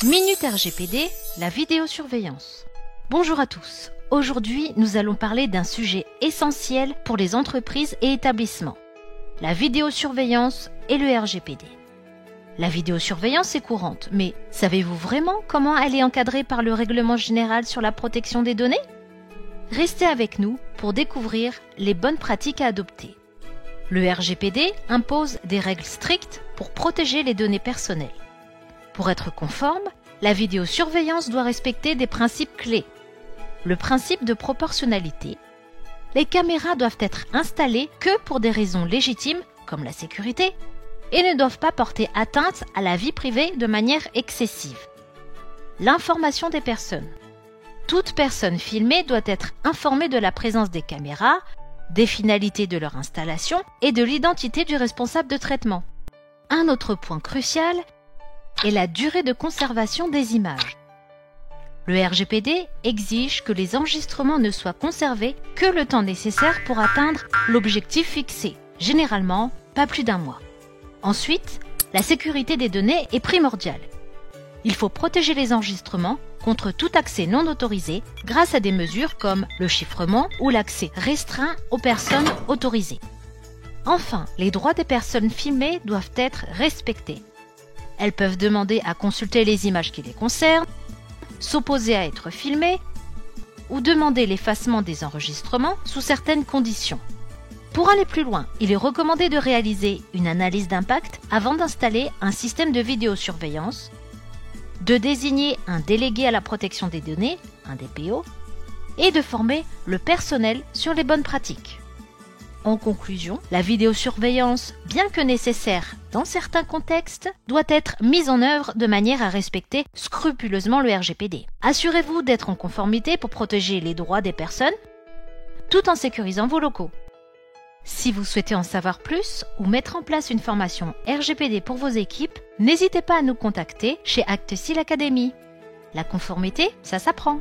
Minute RGPD, la vidéosurveillance. Bonjour à tous. Aujourd'hui, nous allons parler d'un sujet essentiel pour les entreprises et établissements. La vidéosurveillance et le RGPD. La vidéosurveillance est courante, mais savez-vous vraiment comment elle est encadrée par le Règlement général sur la protection des données? Restez avec nous pour découvrir les bonnes pratiques à adopter. Le RGPD impose des règles strictes pour protéger les données personnelles. Pour être conforme, la vidéosurveillance doit respecter des principes clés. Le principe de proportionnalité. Les caméras doivent être installées que pour des raisons légitimes, comme la sécurité, et ne doivent pas porter atteinte à la vie privée de manière excessive. L'information des personnes. Toute personne filmée doit être informée de la présence des caméras, des finalités de leur installation et de l'identité du responsable de traitement. Un autre point crucial est la durée de conservation des images. Le RGPD exige que les enregistrements ne soient conservés que le temps nécessaire pour atteindre l'objectif fixé, généralement pas plus d'un mois. Ensuite, la sécurité des données est primordiale. Il faut protéger les enregistrements contre tout accès non autorisé grâce à des mesures comme le chiffrement ou l'accès restreint aux personnes autorisées. Enfin, les droits des personnes filmées doivent être respectés. Elles peuvent demander à consulter les images qui les concernent, s'opposer à être filmées ou demander l'effacement des enregistrements sous certaines conditions. Pour aller plus loin, il est recommandé de réaliser une analyse d'impact avant d'installer un système de vidéosurveillance, de désigner un délégué à la protection des données, un DPO, et de former le personnel sur les bonnes pratiques. En conclusion, la vidéosurveillance, bien que nécessaire dans certains contextes, doit être mise en œuvre de manière à respecter scrupuleusement le RGPD. Assurez-vous d'être en conformité pour protéger les droits des personnes, tout en sécurisant vos locaux. Si vous souhaitez en savoir plus ou mettre en place une formation RGPD pour vos équipes, n'hésitez pas à nous contacter chez Actesil Academy. La conformité, ça s'apprend.